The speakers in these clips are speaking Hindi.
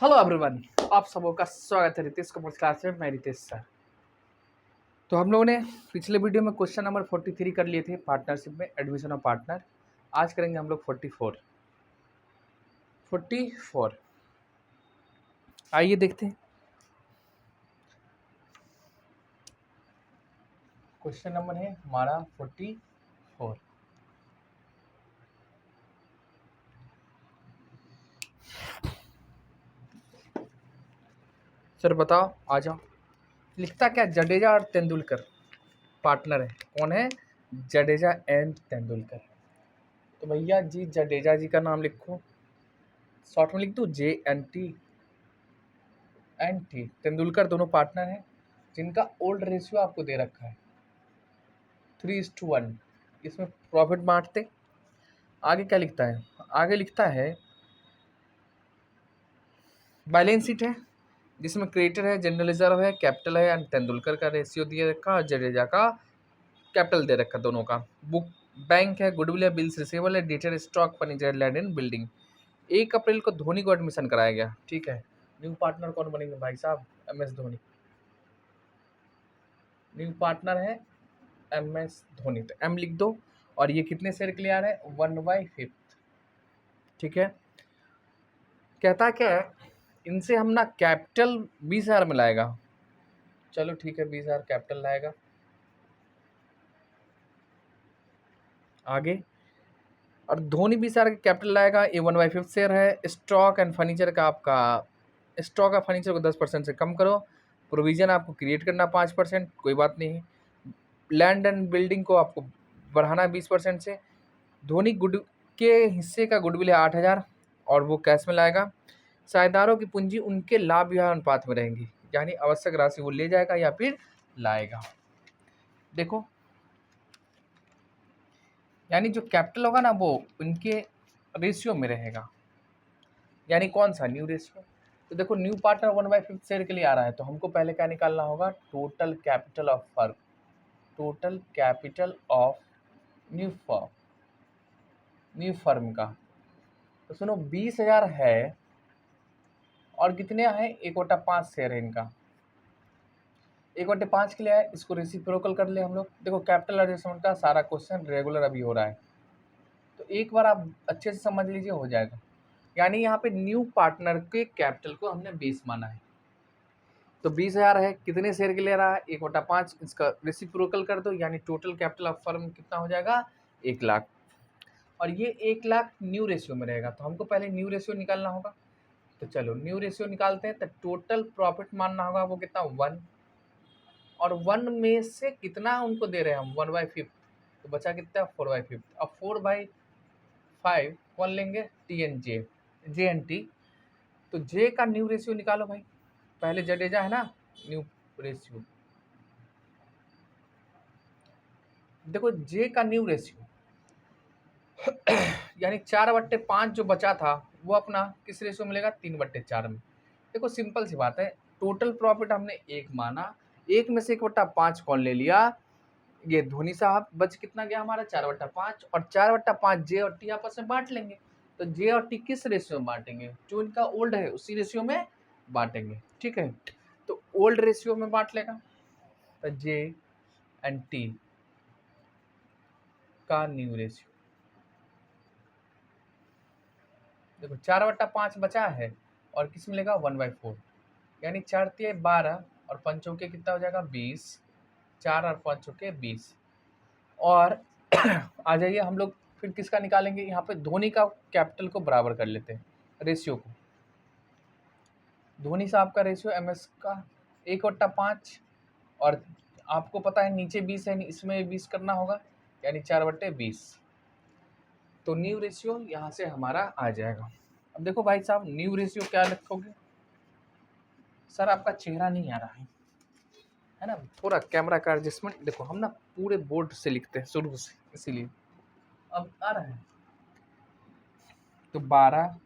हेलो एवरीवन, आप सबों का स्वागत है रितेश कॉमर्स क्लास में। मैं रितेश सर। तो हम लोगों ने पिछले वीडियो में क्वेश्चन नंबर 43 कर लिए थे, पार्टनरशिप में एडमिशन ऑफ पार्टनर। आज करेंगे हम लोग 44। आइए देखते हैं। क्वेश्चन नंबर है हमारा 44। सर बताओ, आ जाओ। लिखता क्या, जडेजा और तेंदुलकर पार्टनर है। कौन है? जडेजा एंड तेंदुलकर। तो भैया जी जडेजा जी का नाम लिखो, शॉर्ट में लिख दो JNT। तेंदुलकर दोनों पार्टनर हैं जिनका ओल्ड रेशियो आपको दे रखा है 3:1। इसमें प्रॉफिट बांटते। आगे क्या लिखता है? आगे लिखता है बैलेंस शीट है जिसमें क्रेडिटर है, जनरल रिजर्व है, कैपिटल है एंड तेंदुलकर का रेशियो दिया रखा और जडेजा का कैपिटल दे रखा दोनों का। बुक बैंक है, गुडविल है, बिल्स रिसीवेबल है, dated stock, furniture, land and building. 1 अप्रैल को धोनी को एडमिशन कराया गया। ठीक है, न्यू पार्टनर कौन बनेंगे भाई साहब? MS धोनी। न्यू पार्टनर है MS धोनी, तो M लिख दो। और ये कितने शेयर के लिए आ रहा है? 1/5। ठीक है, कहता क्या है, इनसे हम ना कैपिटल 20,000 में लाएगा। चलो ठीक है, 20,000 कैपिटल लाएगा। आगे, और धोनी 20,000 का कैपिटल लाएगा। ये 1/5 शेयर है। स्टॉक एंड फर्नीचर का आपका, स्टॉक और फर्नीचर को 10% से कम करो। प्रोविजन आपको क्रिएट करना 5%, कोई बात नहीं। लैंड एंड बिल्डिंग को आपको बढ़ाना 20% से। धोनी गुड के हिस्से का गुडविल है 8,000 और वो कैश में लाएगा। साझेदारों की पूंजी उनके लाभ या अनुपात में रहेंगी, यानी आवश्यक राशि वो ले जाएगा या फिर लाएगा। देखो, यानी जो कैपिटल होगा ना वो उनके रेशियो में रहेगा। यानी कौन सा? New ratio. तो देखो, न्यू पार्टनर 1/5 शेयर के लिए आ रहा है, तो हमको पहले क्या निकालना होगा? Total capital of firm. Total capital of new firm, new firm का। तो सुनो, 20,000 है और कितने हैं? 1/5 शेयर है इनका। 1/5 के लिए है, इसको रेसिप्रोकल कर ले हम लोग। देखो, कैपिटल एडजस्टमेंट का सारा क्वेश्चन रेगुलर अभी हो रहा है, तो एक बार आप अच्छे से समझ लीजिए, हो जाएगा। यानी यहाँ पे न्यू पार्टनर के कैपिटल को हमने 20 माना है। तो 20,000 है, कितने शेयर के ले रहा है? 1/5। इसका रेसिप्रोकल कर दो, यानी टोटल कैपिटल ऑफ फर्म कितना हो जाएगा? 1,00,000। और ये 1,00,000 न्यू रेशियो में रहेगा, तो हमको पहले न्यू रेशियो निकालना होगा। तो चलो न्यू रेशियो निकालते हैं। तो टोटल प्रॉफिट मानना होगा वो कितना? 1। और 1 में से कितना उनको दे रहे हैं हम? 1/5। तो बचा कितना? 4/5। अब 4/5 कौन लेंगे? JNT। तो जे का न्यू रेशियो निकालो भाई। पहले जडेजा है ना, न्यू रेशियो। देखो, जे का न्यू रेशियो यानी 4/5 जो बचा था वो अपना किस रेशियो में मिलेगा? 3/4 में। देखो, सिंपल सी बात है, टोटल प्रॉफिट हमने 1 माना, 1 में से 1/5 कौन ले लिया? ये धोनी साहब। बच कितना गया हमारा? 4/5। और 4/5 जे और टी आपस में बांट लेंगे। तो जे और टी किस रेशियो में बांटेंगे? जो इनका ओल्ड है उसी रेशियो में बांटेंगे। ठीक है, तो ओल्ड रेशियो में बांट लेगा। तो JNT का न्यू रेशियो, देखो 4/5 बचा है और किस मिलेगा? 1/4। यानी 4×3 = 12 और 5 कितना हो जाएगा? 20। 4 और 5 20। और आ जाइए, हम लोग फिर किसका निकालेंगे? यहाँ पे धोनी का कैपिटल को बराबर कर लेते हैं, रेशियो को। धोनी साहब का रेशियो MS का 1/5, और आपको पता है नीचे 20 है, इसमें 20 करना होगा, यानी 4/20। तो न्यू रेशियो यहाँ से हमारा आ जाएगा। अब देखो भाई साहब, न्यू रेशियो क्या लिखोगे? सर आपका चेहरा नहीं आ रहा है ना, थोड़ा कैमरा का एडजस्टमेंट। देखो, हम ना पूरे बोर्ड से लिखते हैं शुरू से, इसीलिए। अब आ रहा है। तो 12,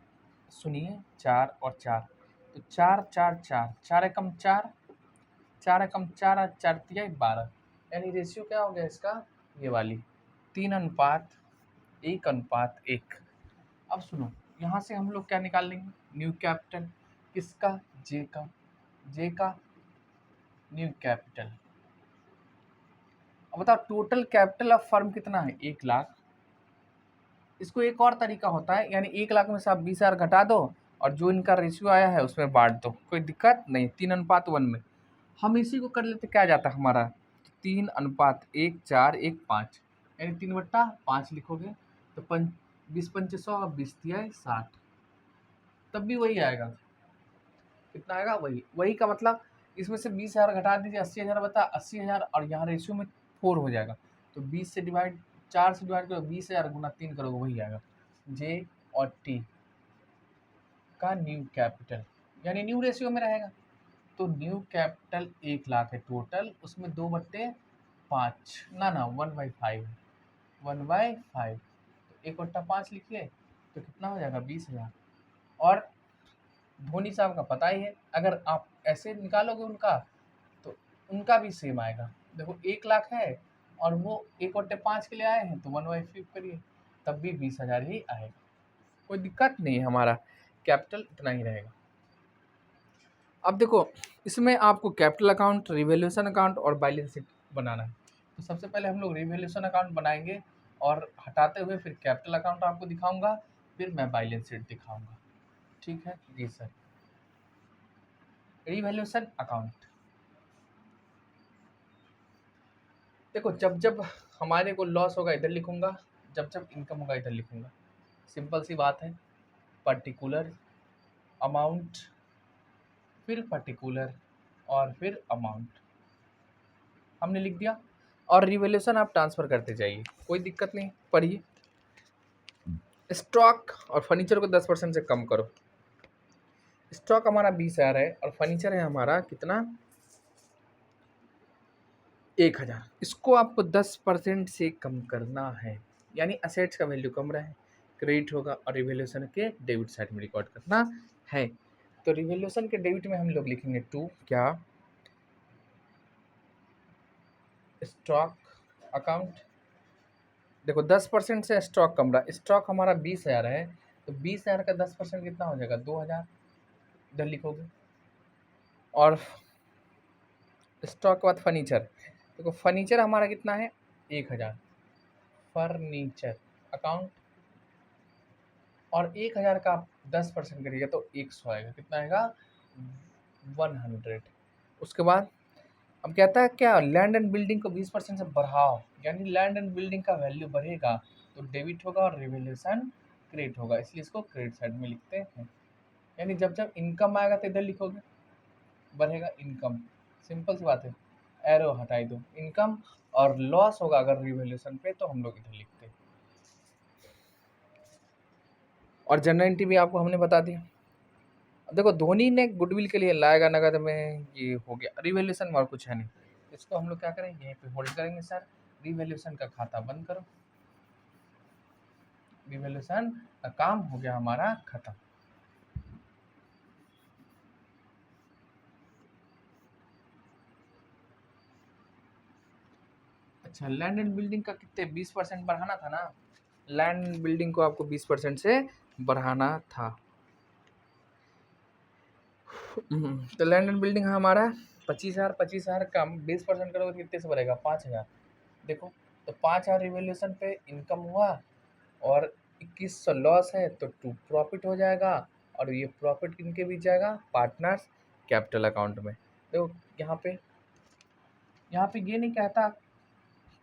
सुनिए, 4 और 4। तो 4 4 4, 4 एकम 4, 4 एकम 4 और 4×3 = 12। यानी रेशियो क्या हो गया इसका? ये वाली 3:1:1। अब सुनो, यहाँ से हम लोग क्या निकाल लेंगे? New capital. किसका? जे का। जे का न्यू कैपिटल। अब बताओ टोटल कैपिटल ऑफ फर्म कितना है? 1,00,000। इसको एक और तरीका होता है, यानी 1,00,000 में से आप 20,000 घटा दो और जो इनका रेशियो आया है उसमें बांट दो, कोई दिक्कत नहीं। 3:1 में हम इसी को कर लेते, क्या जाता है हमारा? 3:1, 4, 1, 5, यानी 3/5 लिखोगे तो 20 × 5 = 100, 20 दिया 60, तब भी वही आएगा। कितना आएगा? वही का मतलब इसमें से 20,000 घटा दीजिए, 80,000 बता 80,000, और यहाँ रेशियो में 4 हो जाएगा, तो 20 से डिवाइड 4 से डिवाइड करो, 20,000 गुना 3 करोगे, वही आएगा। जे और टी का न्यू कैपिटल, यानी न्यू रेशियो में रहेगा। तो न्यू कैपिटल 1,00,000 है टोटल, उसमें 2/5 ना 1/5, 1/5, तो 1/5 लिखिए तो कितना हो जाएगा? 20,000। और धोनी साहब का पता ही है, अगर आप ऐसे निकालोगे उनका तो उनका भी सेम आएगा। देखो 1,00,000 है और वो 1/5 के लिए आए हैं, तो 1/5 करिए, तब भी 20,000 ही आएगा। कोई दिक्कत नहीं है, हमारा कैपिटल इतना ही रहेगा। अब देखो इसमें आपको कैपिटल अकाउंट, रिवैल्यूएशन अकाउंट और बैलेंस शीट बनाना है। तो सबसे पहले हम लोग रिवैल्यूएशन अकाउंट बनाएंगे और हटाते हुए फिर कैपिटल अकाउंट आपको दिखाऊंगा, फिर मैं बैलेंस शीट दिखाऊंगा। ठीक है जी सर। रिवैल्यूएशन अकाउंट, देखो जब जब हमारे को लॉस होगा इधर लिखूंगा, जब जब इनकम होगा इधर लिखूंगा। सिंपल सी बात है, पर्टिकुलर अमाउंट, फिर पर्टिकुलर और फिर अमाउंट हमने लिख दिया, और रिवैल्यूएशन आप ट्रांसफर करते जाइए, कोई दिक्कत नहीं। पढ़िए, स्टॉक और फर्नीचर को 10% से कम करो। स्टॉक हमारा 20,000 है और फर्नीचर है हमारा कितना? 1,000। इसको आपको 10% से कम करना है, यानी असेट्स का वैल्यू कम रहे, क्रेडिट होगा और रिवैल्यूएशन के डेबिट साइड में रिकॉर्ड करना है। तो रिवैल्यूएशन के डेबिट में हम लोग लिखेंगे 2 क्या? Stock account. देखो 10% से स्टॉक कम रहा, स्टॉक हमारा 20,000 है, तो 20,000 का 10% कितना हो जाएगा? 2,000, इधर लिखोगे। और स्टॉक के बाद फर्नीचर, देखो फर्नीचर हमारा कितना है? 1,000, फर्नीचर अकाउंट, और 1,000 का आप 10% करिएगा तो 100 आएगा, कितना आएगा? 100। उसके बाद अब कहता है क्या? लैंड एंड बिल्डिंग को 20% से बढ़ाओ, यानी लैंड एंड बिल्डिंग का वैल्यू बढ़ेगा तो डेबिट होगा और रिवैल्यूएशन क्रेडिट होगा, इसलिए इसको क्रेडिट साइड में लिखते हैं। यानी जब जब इनकम आएगा तो इधर लिखोगे, बढ़ेगा इनकम, सिंपल सी बात है, एरो हटाई दो इनकम, और लॉस होगा अगर रिवैल्यूएशन पे तो हम लोग इधर लिखते हैं। और जनरल एंट्री भी आपको हमने बता दिया। देखो धोनी ने गुडविल के लिए लाएगा नगद में, ये हो गया। रिवैल्यूएशन में और कुछ है नहीं, इसको हम लोग क्या करेंगे? यहीं पे होल्ड करेंगे सर। रिवैल्यूएशन का खाता बंद करो, रिवैल्यूएशन का काम हो गया हमारा खत्म। अच्छा, लैंड एंड बिल्डिंग का कितने? 20% बढ़ाना था ना, लैंड एंड बिल्डिंग को आपको 20% से बढ़ाना था। तो लैंड एंड बिल्डिंग हमारा 25,000, 25,000 कम 20% करोगे तो कितने से बढ़ेगा? 5,000। देखो तो 5,000 रिवैल्यूएशन पे इनकम हुआ और 2100 लॉस है, तो 2 प्रॉफिट हो जाएगा, और ये प्रॉफिट किनके बीच जाएगा? पार्टनर्स कैपिटल अकाउंट में। देखो यहाँ पे ये नहीं कहता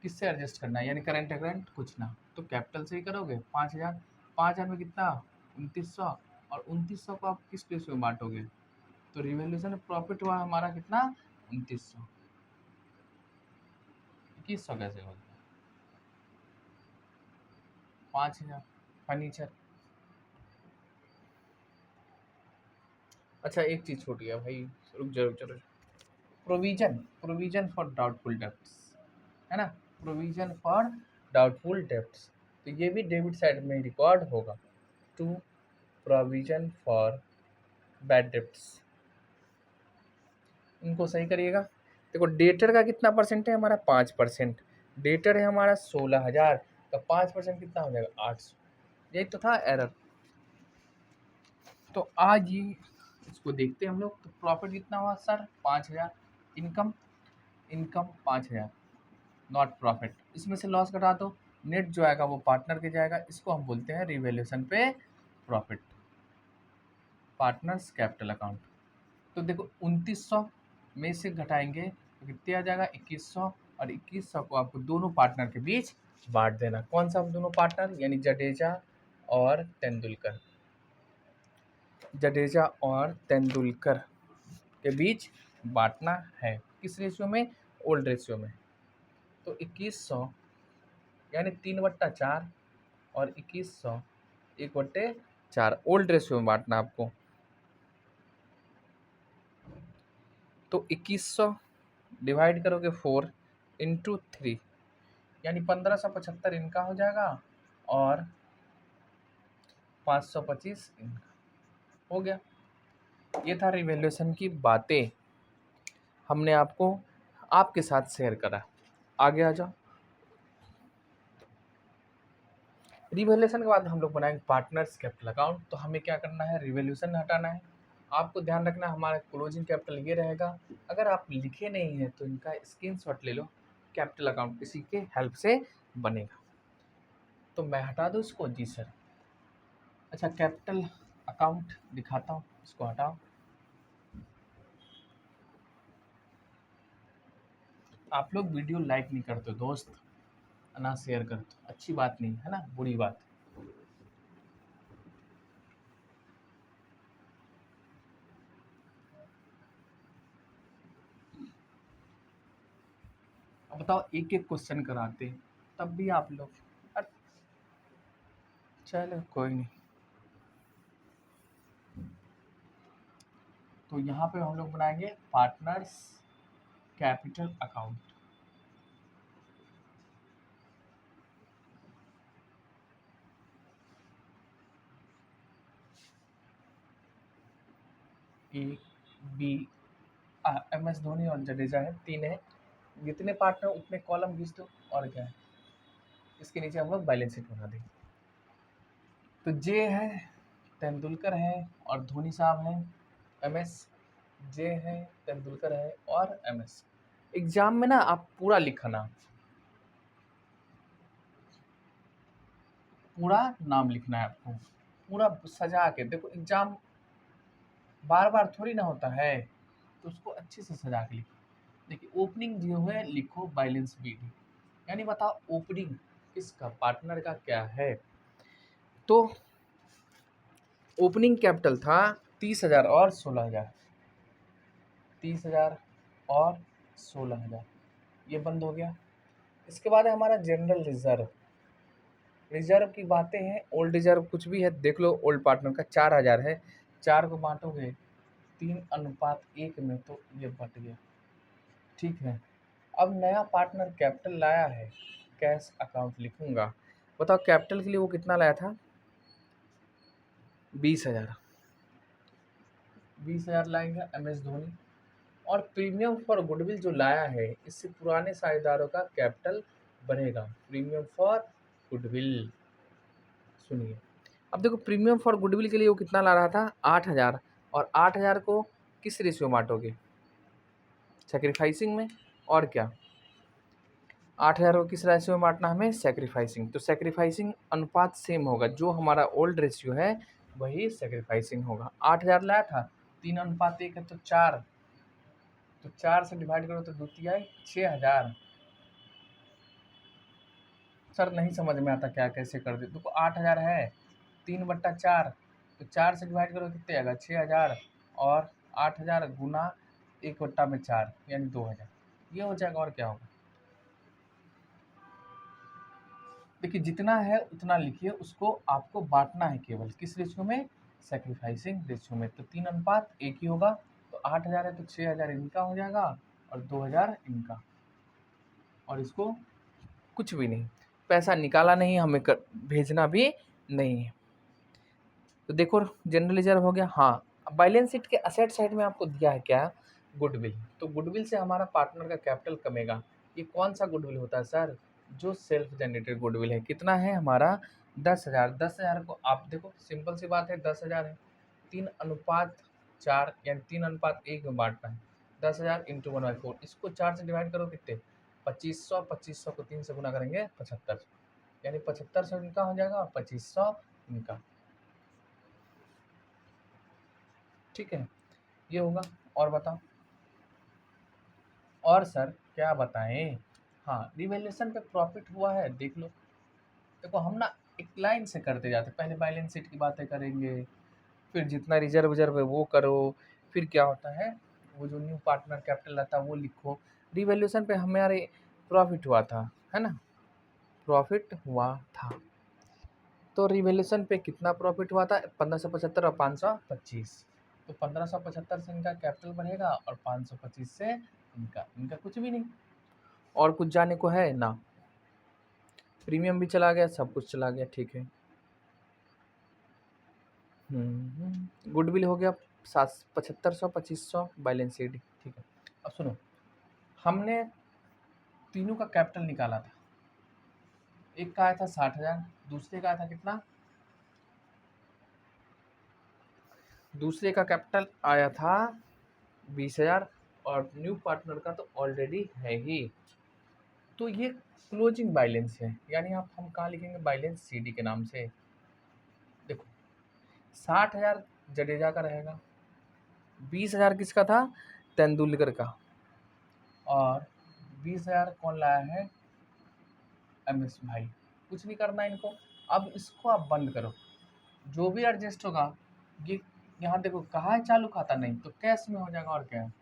किससे एडजस्ट करना है, यानी करंट अकाउंट कुछ ना, तो कैपिटल से ही करोगे। 5,000, 5,000 में कितना? 2,900, और 2,900 को आप किस रेशियो में बांटोगे? तो रिवैल्यूएशन प्रॉफिट हुआ हमारा कितना? 2,900। 2,100 कैसे हो गया? 5,000 फर्नीचर। अच्छा एक चीज छूट गया भाई, रुक जा। Provision, provision for doubtful debts, है ना? प्रोविजन फॉर डाउटफुल डेब्ट्स, तो ये भी डेबिट साइड में रिकॉर्ड होगा। To provision for bad debts, इनको सही करिएगा। देखो डेटर का कितना परसेंट है हमारा? 5%। डेटर है हमारा 16,000, तो 5% कितना हो जाएगा? 800। यही तो था एरर। तो आज ये इसको देखते हैं हम लोग। तो प्रॉफिट कितना हुआ sir? 5,000। Income, income 5,000, not profit. इसमें से लॉस घटा दो, नेट जो आएगा वो पार्टनर के जाएगा। इसको हम बोलते हैं रिवैल्यूएशन पे प्रॉफिट, पार्टनर्स कैपिटल अकाउंट। तो देखो 2900 में से घटाएंगे तो कितने आ जाएगा? 2100। और 2100 को आपको दोनों पार्टनर के बीच बांट देना। कौन सा दोनों पार्टनर? यानी जडेजा और तेंदुलकर, जडेजा और तेंदुलकर के बीच बांटना है। किस रेशियो में? ओल्ड रेशियो में। तो 2100 यानी 3/4 और 2100 1/4 ओल्ड रेशियो में बांटना आपको। तो 2100 डिवाइड करोगे 4 इंटू 3 यानी 1575 इनका हो जाएगा और 525 इनका हो गया। ये था रिवैल्यूएशन की बातें, हमने आपको आपके साथ शेयर करा। आगे आ जाओ। रिवैल्यूएशन के बाद हम लोग बनाएंगे पार्टनर्स कैपिटल अकाउंट। तो हमें क्या करना है? रिवैल्यूएशन हटाना है। आपको ध्यान रखना हमारा क्लोजिंग कैपिटल ये रहेगा। अगर आप लिखे नहीं हैं तो इनका स्क्रीनशॉट ले लो, कैपिटल अकाउंट इसी के हेल्प से बनेगा। तो मैं हटा दूँ इसको? जी सर। अच्छा, कैपिटल अकाउंट दिखाता हूँ, इसको हटाओ। आप लोग वीडियो लाइक नहीं करते दोस्त, ना शेयर करते, अच्छी बात नहीं है ना, बुरी बात। अब बताओ, एक एक क्वेश्चन कराते तब भी आप लोग, चलो कोई नहीं। तो यहाँ पे हम लोग बनाएंगे partners capital account. A B, M S Dhoni और जडेजा है, 3 है। जितने पार्टनर उतने कॉलम घिस दो, और क्या है। इसके नीचे हम लोग बैलेंस शीट बना देंगे। तो जे है, तेंदुलकर है और धोनी साहब हैं। एम एस, जे है, तेंदुलकर है और एम एस। एग्जाम में ना आप पूरा लिखना, पूरा नाम लिखना है आपको, पूरा सजा के। देखो एग्जाम बार बार थोड़ी ना होता है, तो उसको अच्छे से सजा के लिखो। देखिए ओपनिंग जो है लिखो बैलेंस बीडी, यानी बताओ ओपनिंग किसका? पार्टनर का क्या है। तो ओपनिंग कैपिटल था 30,000 और 16,000, 30,000 और 16,000, ये बंद हो गया। इसके बाद है हमारा जनरल रिजर्व। रिजर्व की बातें हैं, ओल्ड रिजर्व कुछ भी है देख लो। ओल्ड पार्टनर का 4,000 है, 4 को बांटोगे 3:1 में तो ये बट गया, ठीक है। अब नया पार्टनर कैपिटल लाया है, कैश अकाउंट लिखूंगा। बताओ कैपिटल के लिए वो कितना लाया था? 20,000, 20,000 लाएंगे एम एस धोनी। और प्रीमियम फॉर गुडविल जो लाया है, इससे पुराने साझेदारों का कैपिटल बढ़ेगा। प्रीमियम फॉर गुडविल, सुनिए। अब देखो प्रीमियम फॉर गुडविल के लिए वो कितना ला रहा था? 8,000। और 8,000 को किस रेशियो में बांटोगे? सेक्रीफाइसिंग में। और क्या, 8,000 को किस रेशियो में बांटना हमें? सेक्रीफाइसिंग। तो सेक्रीफाइसिंग अनुपात सेम होगा, जो हमारा ओल्ड रेशियो है वही सेक्रीफाइसिंग होगा। 8,000 लाया था, 3:1 है तो 4, तो 4 से डिवाइड करो तो द्वितीय 6,000। सर नहीं समझ में आता क्या कैसे कर दे। देखो 8,000 है, 3/4, तो 4 से डिवाइड करो कितने आएगा? 6,000। और 8,000 गुना 1/4 यानी 2,000, ये हो जाएगा। और क्या होगा? देखिए जितना है उतना लिखिए, उसको आपको बांटना है केवल किस रेशियो में? सेक्रीफाइसिंग रेशियो में। तो 3:1 ही होगा। तो 8,000 है तो 6,000 इनका हो जाएगा और 2,000 इनका। और इसको कुछ भी नहीं, पैसा निकाला नहीं, हमें भेजना भी नहीं है। तो देखो जनरल रिजर्व हो गया। हाँ, बैलेंस शीट के असेट साइड में आपको दिया है क्या? गुडविल। तो गुडविल से हमारा पार्टनर का कैपिटल कमेगा। ये कौन सा गुडविल होता है सर? जो सेल्फ जनरेटेड गुडविल है। कितना है हमारा? 10,000। 10,000 को आप देखो, सिंपल सी बात है, 10,000 है, 3:1 4 यानी 3:1 में बांटना है। 10,000 इंटू 1/4, इसको 4 से डिवाइड करो कितने 2500, 2500 को 3 से गुना करेंगे 7500, यानी 7500 इनका हो जाएगा और 2500 इनका। ठीक है, ये होगा। और बताओ, और सर क्या बताएं। हाँ, रिवैल्यूएशन पे प्रॉफिट हुआ है, देख लो। देखो हम ना एक लाइन से करते जाते, पहले बैलेंस शीट की बातें करेंगे, फिर जितना रिजर्व रिजर्व है वो करो, फिर क्या होता है वो जो न्यू पार्टनर कैपिटल रहता है वो लिखो। रिवैल्यूएशन पे हमारे प्रॉफिट हुआ था, है ना, प्रॉफिट हुआ था। तो रिवैल्यूएशन पे कितना प्रॉफिट हुआ था 1575 और 525। तो 1575 से इनका कैपिटल बढ़ेगा और 525 से इनका, इनका कुछ भी नहीं और कुछ जाने को है ना। प्रीमियम भी चला गया, सब कुछ चला गया, ठीक है। गुडविल हो गया 7500, 2500 बैलेंस शीट, ठीक है। अब सुनो, हमने तीनों का कैपिटल निकाला था, एक का आया था 60,000, दूसरे का आया था कितना, दूसरे का कैपिटल आया था 20,000 और न्यू पार्टनर का तो ऑलरेडी है ही। तो ये क्लोजिंग बैलेंस है, यानी आप हम कहाँ लिखेंगे बैलेंस सीडी के नाम से। देखो 60,000 जडेजा का रहेगा, 20,000 किसका था तेंदुलकर का, और 20,000 कौन लाया है एमएस भाई। कुछ नहीं करना इनको, अब इसको आप बंद करो, जो भी एडजस्ट होगा ये यहाँ देखो कहाँ है चालू खाता, नहीं तो कैश में हो जाएगा और क्या है।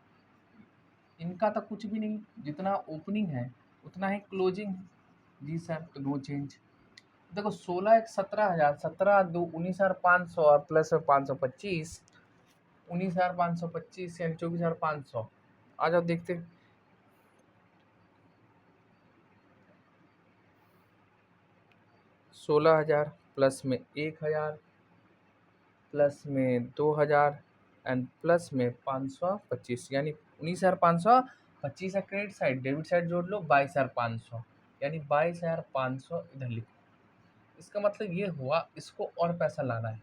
इनका तो कुछ भी नहीं, जितना ओपनिंग है उतना ही क्लोजिंग। जी सर, तो नो चेंज। देखो 16 एक 17,000, 17 दो 19,500 और प्लस 525, 19,525 यानी 24,500। आ जाओ देखते, 16,000 प्लस में 1,000 प्लस में 2,000 एंड प्लस में 525, यानी 19,525 है क्रेडिट साइड, डेबिट साइड जोड़ लो 22,500, यानी 22,500 इधर लिखो। इसका मतलब ये हुआ इसको और पैसा लाना है,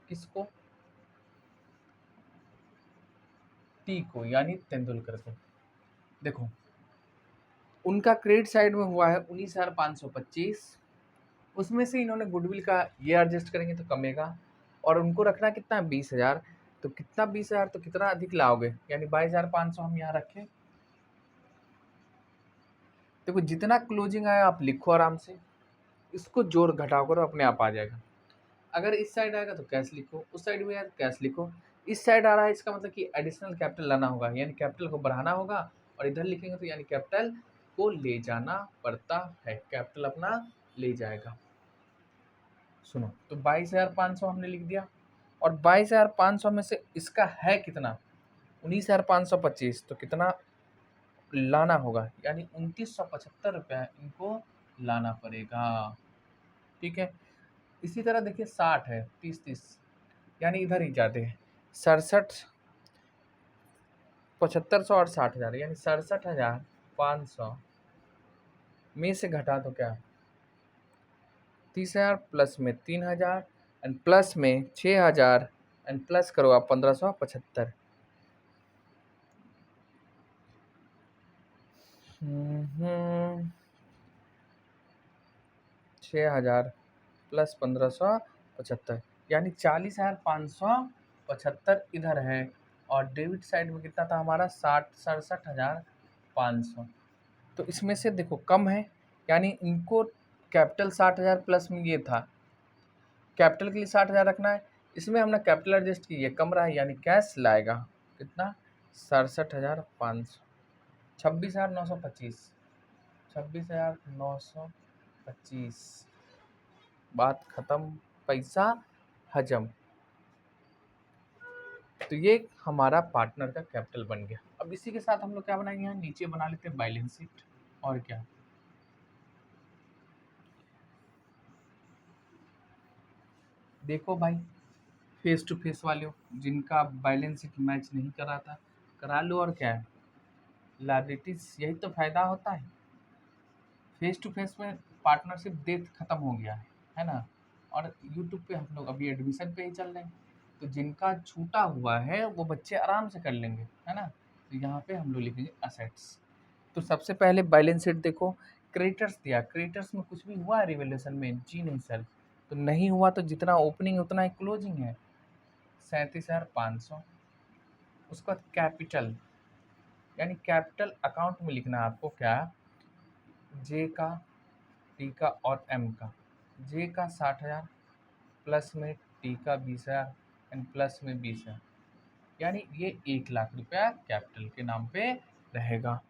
किसको, टी को, यानी तेंदुलकर को। देखो उनका क्रेडिट साइड में हुआ है 19,525, उसमें से इन्होंने गुडविल का ये एडजस्ट करेंगे तो कमेगा, और उनको रखना कितना है 20,000, तो कितना 20,000 तो कितना अधिक लाओगे, यानी 22,500 हम यहाँ रखें। देखो जितना क्लोजिंग आया आप लिखो आराम से, इसको जोड़ घटाव करो अपने आप आ जाएगा। अगर इस साइड आएगा तो कैश लिखो, उस साइड में आया तो कैश लिखो। इस साइड आ रहा है इसका मतलब कि एडिशनल कैपिटल लाना होगा, यानी कैपिटल को बढ़ाना होगा, और इधर लिखेंगे तो यानी कैपिटल को ले जाना पड़ता है, कैपिटल अपना ले जाएगा। सुनो, तो 22,500 हमने लिख दिया, और 22,500 में से इसका है कितना 19,525, तो कितना लाना होगा, यानी 2,975 रुपया इनको लाना पड़ेगा। ठीक है, इसी तरह देखिए 60 है, 30-30, यानी इधर ही जाते हैं 67, 7,500 और 60,000, यानी 67,500 में से घटा तो क्या 30,000 प्लस में 3,000 एंड प्लस में 6,000 एंड प्लस करो आप 1,575। 6,000 प्लस 1,575, यानी 40,575 इधर है, और डेबिट साइड में कितना था हमारा 67,500। तो इसमें से देखो कम है, यानी इनको कैपिटल 60,000 प्लस में ये था, कैपिटल के लिए 60,000 रखना है, इसमें हमने कैपिटल एडजस्ट की, ये कम रहा है, यानी कैश लाएगा कितना 67,500, 26,925, 26,925, बात खत्म, पैसा हजम। तो ये हमारा पार्टनर का कैपिटल बन गया। अब इसी के साथ हम लोग क्या बनाएंगे, यहाँ नीचे बना लेते हैं बैलेंस शीट, और क्या। देखो भाई, फेस टू फेस वाले हो, जिनका बैलेंस शीट मैच नहीं करा था करा लो, और क्या है लायबिलिटीज, यही तो फायदा होता है। फेस टू फेस में पार्टनरशिप डेट खत्म हो गया है ना, और यूट्यूब पे हम लोग अभी एडमिशन पे ही चल रहे हैं। तो जिनका छूटा हुआ है वो बच्चे आराम से कर लेंगे, है ना। तो यहाँ पे हम लोग लिखेंगे असेट्स। तो सबसे पहले बैलेंस शीट देखो, क्रेडिटर्स दिया, क्रेडिटर्स में कुछ भी हुआ है रिवैल्यूएशन में? जी नहीं सर। तो नहीं हुआ तो जितना ओपनिंग उतना ही क्लोजिंग है, 37,500। उसके बाद कैपिटल, यानी कैपिटल अकाउंट में लिखना है आपको क्या, जे का, टी का और एम का। जे का 60,000 प्लस में टी का 20,000 एंड प्लस में 20,000, यानी ये 1 लाख रुपया कैपिटल के नाम पे रहेगा।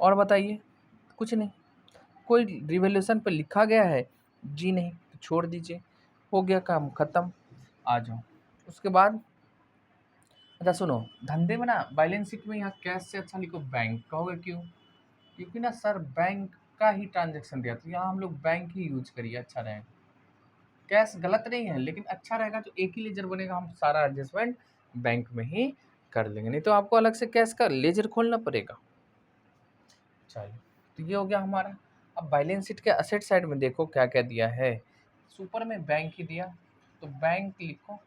और बताइए, कुछ नहीं। कोई रिवैल्यूएशन पे लिखा गया है? जी नहीं, तो छोड़ दीजिए, हो गया काम खत्म। आ जाओ उसके बाद, अच्छा सुनो, धंधे में ना बैलेंस शीट में यहाँ कैश से अच्छा लिखो बैंक। कहोगे क्यों? क्योंकि ना सर बैंक का ही ट्रांजेक्शन दिया, तो यहाँ हम लोग बैंक ही यूज करिए, अच्छा रहेगा। कैश गलत नहीं है, लेकिन अच्छा रहेगा तो एक ही लेजर बनेगा, हम सारा एडजस्टमेंट बैंक में ही कर लेंगे, नहीं तो आपको अलग से कैश का लेजर खोलना पड़ेगा। चलिए, तो ये हो गया हमारा। अब बैलेंस शीट के असेट साइड में देखो क्या क्या दिया है। सुपर में बैंक ही दिया, तो बैंक लिखो।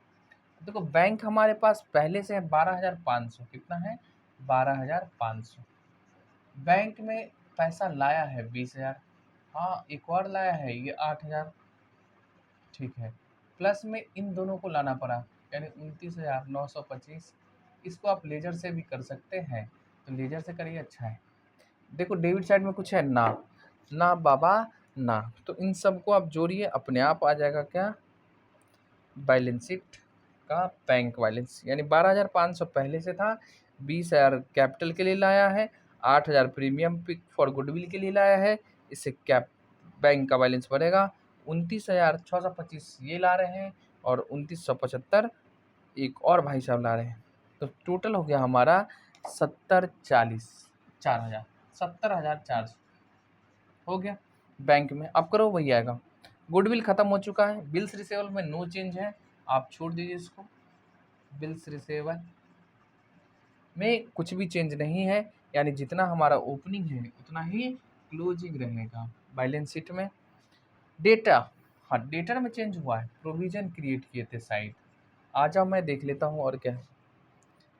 देखो बैंक हमारे पास पहले से है 12,500। कितना है? 12,500। बैंक में पैसा लाया है 20,000। हाँ, एक और लाया है, ये 8,000। ठीक है, प्लस में इन दोनों को लाना पड़ा, यानी 29,925। इसको आप लेजर से भी कर सकते हैं, तो लेजर से करिए, अच्छा है। देखो डेबिट साइड में कुछ है ना, ना बाबा ना, तो इन सबको आप जोड़िए, अपने आप आ जाएगा क्या, बैलेंस शीट का बैंक बैलेंस। यानी 12,500 पहले से था, 20,000 कैपिटल के लिए लाया है, 8,000 प्रीमियम पिक फॉर गुडविल के लिए लाया है, इससे कैप बैंक का बैलेंस बढ़ेगा। 29,625 ये ला रहे हैं, और 29,775 एक और भाई साहब ला रहे हैं। तो टोटल हो गया हमारा 4,000 70,400 हो गया बैंक में। अब करो वही आएगा। गुडविल खत्म हो चुका है, बिल्स रिसेबल में नो चेंज है, आप छोड़ दीजिए इसको। बिल्स रिसेबल में कुछ भी चेंज नहीं है, यानी जितना हमारा ओपनिंग है उतना ही क्लोजिंग रहेगा बैलेंस शीट में। डेटा, हाँ डेटा में चेंज हुआ है, प्रोविजन क्रिएट किए थे साइड। आ जाओ मैं देख लेता हूँ और क्या है।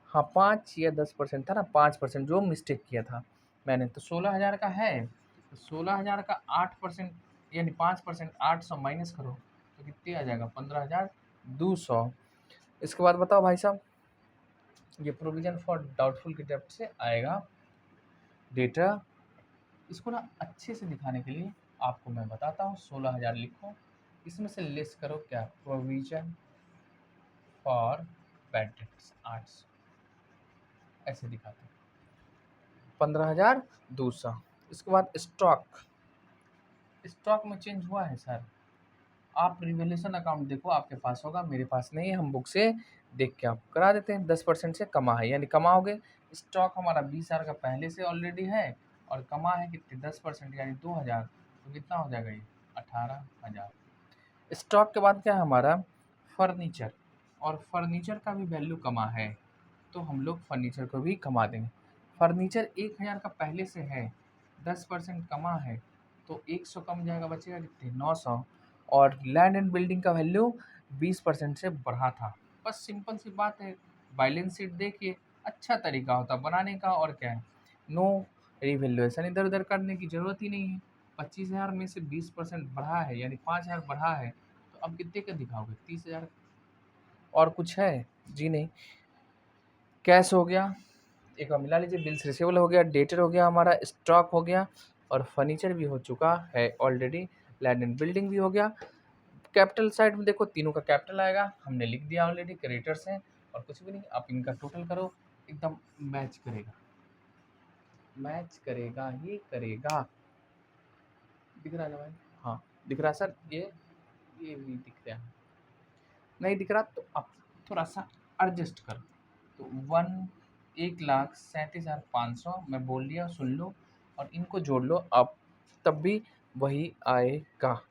हाँ 5 या 10% था ना, 5% जो मिस्टेक किया था मैंने, तो 16,000 का है, तो 16,000 का 8% यानी 5%, 800 माइनस करो तो कितने आ जाएगा, 15,200। इसके बाद बताओ भाई साहब, ये प्रोविजन फॉर डाउटफुल की डेप्ट से आएगा डेटा। इसको ना अच्छे से दिखाने के लिए आपको मैं बताता हूँ, 16,000 लिखो, इसमें से लेस करो क्या, प्रोविजन फॉर बैड डेट्स 800, ऐसे दिखाते हैं, 15,200। इसके बाद स्टॉक, स्टॉक में चेंज हुआ है सर। आप रिवैल्यूएशन अकाउंट देखो, आपके पास होगा, मेरे पास नहीं है, हम बुक से देख के आपको करा देते हैं। 10% से कमा है, यानी कमाओगे। स्टॉक हमारा 20,000 का पहले से ऑलरेडी है, और कमा है कितने, 10% यानी 2,000, तो कितना हो जाएगा ये, 18,000। स्टॉक के बाद क्या है हमारा, फर्नीचर, और फर्नीचर का भी वैल्यू कमा है, तो हम लोग फर्नीचर को भी कमा देंगे। फर्नीचर 1,000 का पहले से है, 10% कमा है, तो 100 कम जाएगा, बचेगा कितने, 900। और लैंड एंड बिल्डिंग का वैल्यू 20% से बढ़ा था। बस सिंपल सी बात है, बैलेंस शीट देखिए, अच्छा तरीका होता बनाने का, और क्या है, नो रिवैल्यूएशन इधर उधर करने की ज़रूरत ही नहीं है। 25,000 में से 20% बढ़ा है, यानी 5,000 बढ़ा है, तो अब कितने का दिखाओगे, 30,000। और कुछ है? जी नहीं। कैश हो गया, एक बार मिला लीजिए, बिल्स रिसीवेबल हो गया, डेटर हो गया हमारा, स्टॉक हो गया, और फर्नीचर भी हो चुका है ऑलरेडी, लैंड एंड बिल्डिंग भी हो गया। कैपिटल साइड में देखो, तीनों का कैपिटल आएगा, हमने लिख दिया ऑलरेडी, क्रेडिटर्स हैं और कुछ भी नहीं। आप इनका टोटल करो, एकदम मैच करेगा, मैच करेगा ही करेगा। दिख रहा है ना भाई? हाँ दिख रहा है सर, ये भी दिख रहा है, नहीं दिख रहा तो आप थोड़ा सा एडजस्ट करो। तो 1,37,500 मैं बोल लिया, सुन लो, और इनको जोड़ लो आप, तब भी वही आएगा।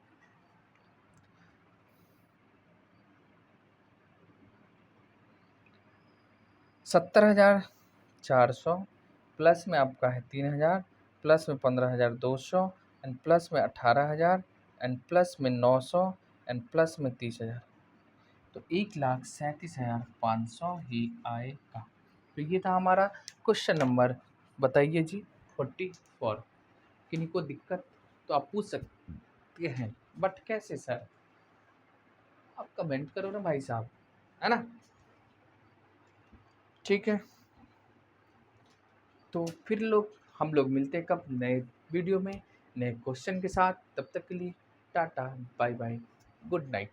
सत्तर हजार 400, प्लस में आपका है 3,000, प्लस में 15,200, एंड प्लस में 18,000, एंड प्लस में 900, एंड प्लस में 30,000। तो 1,37,500 ही आएगा। तो ये था हमारा क्वेश्चन नंबर, बताइए जी 44। किन्हीं को दिक्कत तो आप पूछ सकते हैं, बट कैसे सर? आप कमेंट करो ना भाई साहब, है ना? ठीक है, तो फिर हम लोग मिलते हैं कब नए वीडियो में नए क्वेश्चन के साथ। तब तक के लिए tata bye bye, good night.